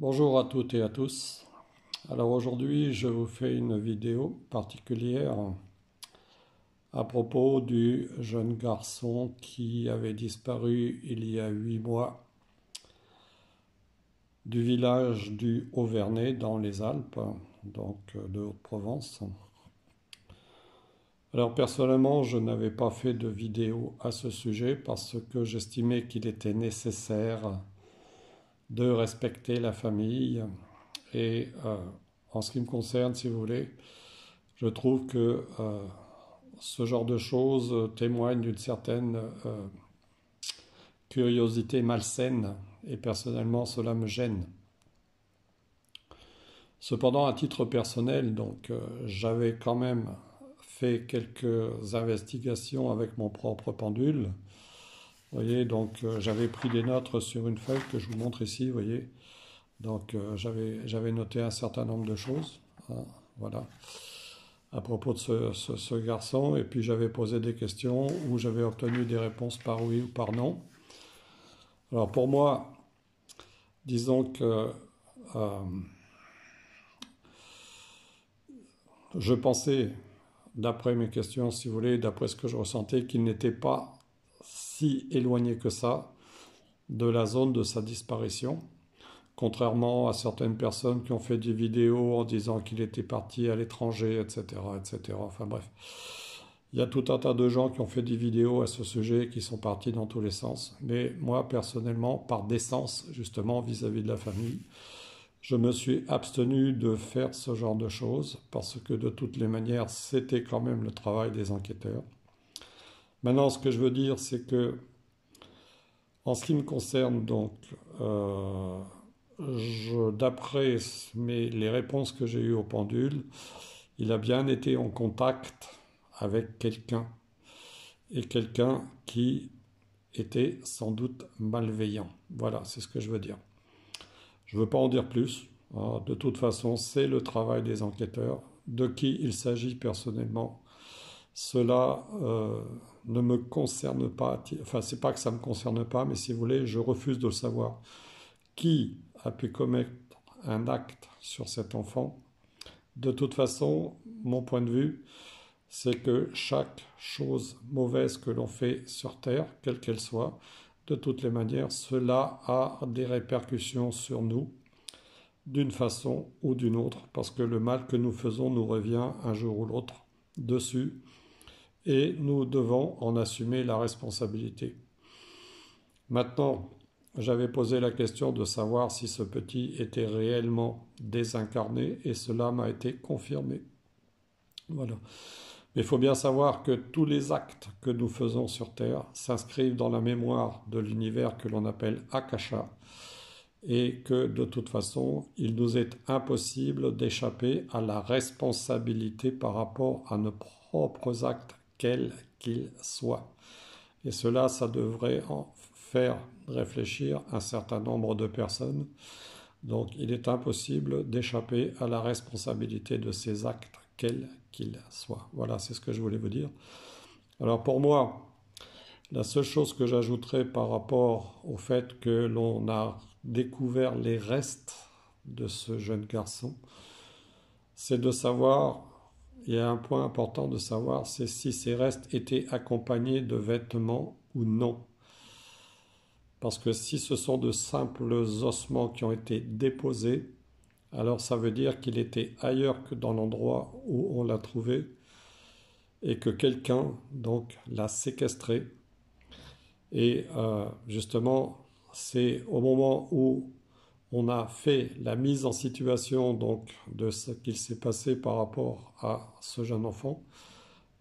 Bonjour à toutes et à tous. Alors aujourd'hui, je vous fais une vidéo particulière à propos du jeune garçon qui avait disparu il y a 8 mois du village du Haut-Vernay dans les Alpes, donc de Haute-Provence. Alors personnellement, je n'avais pas fait de vidéo à ce sujet parce que j'estimais qu'il était nécessaire de respecter la famille et en ce qui me concerne, si vous voulez, je trouve que ce genre de choses témoigne d'une certaine curiosité malsaine et personnellement cela me gêne. Cependant, à titre personnel, donc j'avais quand même fait quelques investigations avec mon propre pendule. Vous voyez, donc j'avais pris des notes sur une feuille que je vous montre ici, vous voyez. Donc j'avais noté un certain nombre de choses, hein, voilà, à propos de ce garçon, et puis j'avais posé des questions où j'avais obtenu des réponses par oui ou par non. Alors pour moi, disons que euh, je pensais, d'après mes questions, si vous voulez, d'après ce que je ressentais, qu'il n'était pas si éloigné que ça de la zone de sa disparition, contrairement à certaines personnes qui ont fait des vidéos en disant qu'il était parti à l'étranger, etc., etc. Enfin bref. Il y a tout un tas de gens qui ont fait des vidéos à ce sujet qui sont partis dans tous les sens. Mais moi, personnellement, par décence, justement, vis-à-vis de la famille, je me suis abstenu de faire ce genre de choses parce que de toutes les manières, c'était quand même le travail des enquêteurs. Maintenant, ce que je veux dire, c'est que, en ce qui me concerne, donc, d'après les réponses que j'ai eues au pendule, il a bien été en contact avec quelqu'un et quelqu'un qui était sans doute malveillant. Voilà, c'est ce que je veux dire. Je ne veux pas en dire plus. De toute façon, c'est le travail des enquêteurs. De qui il s'agit personnellement, cela ne me concerne pas. Enfin, c'est pas que ça ne me concerne pas, mais si vous voulez, je refuse de le savoir. Qui a pu commettre un acte sur cet enfant? De toute façon, mon point de vue, c'est que chaque chose mauvaise que l'on fait sur Terre, quelle qu'elle soit, de toutes les manières, cela a des répercussions sur nous, d'une façon ou d'une autre, parce que le mal que nous faisons nous revient un jour ou l'autre dessus, et nous devons en assumer la responsabilité. Maintenant, j'avais posé la question de savoir si ce petit était réellement désincarné, et cela m'a été confirmé. Voilà. Mais il faut bien savoir que tous les actes que nous faisons sur Terre s'inscrivent dans la mémoire de l'univers que l'on appelle Akasha, et que de toute façon, il nous est impossible d'échapper à la responsabilité par rapport à nos propres actes, quels qu'ils soient. Et cela, ça devrait en faire réfléchir un certain nombre de personnes. Donc il est impossible d'échapper à la responsabilité de ces actes, quels qu'ils soient. Voilà, c'est ce que je voulais vous dire. Alors pour moi, la seule chose que j'ajouterais par rapport au fait que l'on a découvert les restes de ce jeune garçon, c'est de savoir, il y a un point important de savoir, c'est si ces restes étaient accompagnés de vêtements ou non. Parce que si ce sont de simples ossements qui ont été déposés, alors ça veut dire qu'il était ailleurs que dans l'endroit où on l'a trouvé et que quelqu'un donc l'a séquestré. Et justement, c'est au moment où on a fait la mise en situation donc de ce qu'il s'est passé par rapport à ce jeune enfant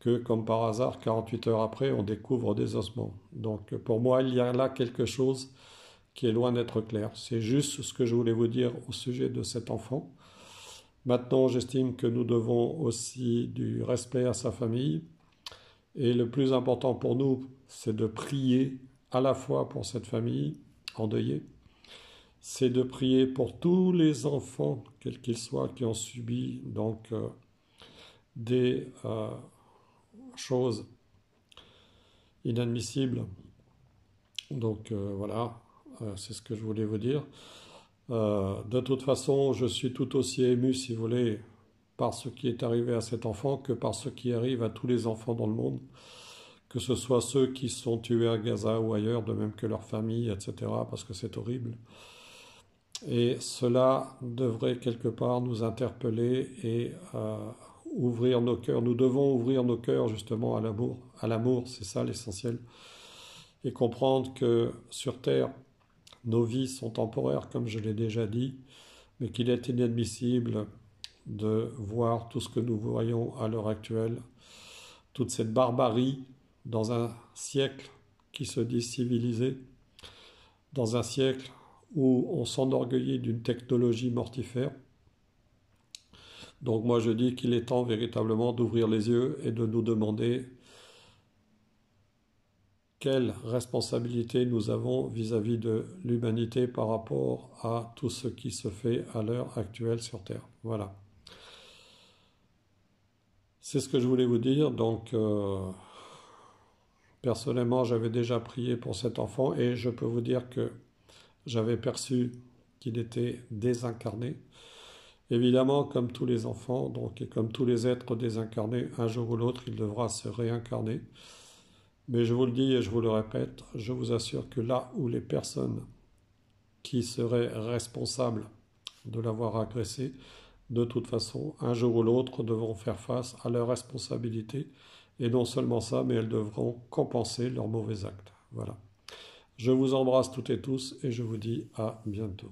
que, comme par hasard, 48 heures après, on découvre des ossements. Donc pour moi, il y a là quelque chose qui est loin d'être clair. C'est juste ce que je voulais vous dire au sujet de cet enfant. Maintenant, j'estime que nous devons aussi du respect à sa famille. Et le plus important pour nous, c'est de prier à la fois pour cette famille endeuillée, c'est de prier pour tous les enfants, quels qu'ils soient, qui ont subi donc des choses inadmissibles. Donc voilà, c'est ce que je voulais vous dire. De toute façon, je suis tout aussi ému, si vous voulez, par ce qui est arrivé à cet enfant que par ce qui arrive à tous les enfants dans le monde, que ce soit ceux qui sont tués à Gaza ou ailleurs, de même que leurs familles, etc., parce que c'est horrible. Et cela devrait quelque part nous interpeller et ouvrir nos cœurs. Nous devons ouvrir nos cœurs justement à l'amour. À l'amour, c'est ça l'essentiel. Et comprendre que sur Terre, nos vies sont temporaires, comme je l'ai déjà dit, mais qu'il est inadmissible de voir tout ce que nous voyons à l'heure actuelle, toute cette barbarie dans un siècle qui se dit civilisé, dans un siècle où on s'enorgueillit d'une technologie mortifère. Donc moi je dis qu'il est temps véritablement d'ouvrir les yeux et de nous demander quelle responsabilité nous avons vis-à-vis de l'humanité par rapport à tout ce qui se fait à l'heure actuelle sur Terre. Voilà. C'est ce que je voulais vous dire. Donc, personnellement, j'avais déjà prié pour cet enfant et je peux vous dire que j'avais perçu qu'il était désincarné. Évidemment, comme tous les enfants, donc, et comme tous les êtres désincarnés, un jour ou l'autre, il devra se réincarner. Mais je vous le dis et je vous le répète, je vous assure que là où les personnes qui seraient responsables de l'avoir agressé, de toute façon, un jour ou l'autre, devront faire face à leurs responsabilités. Et non seulement ça, mais elles devront compenser leurs mauvais actes. Voilà. Je vous embrasse toutes et tous et je vous dis à bientôt.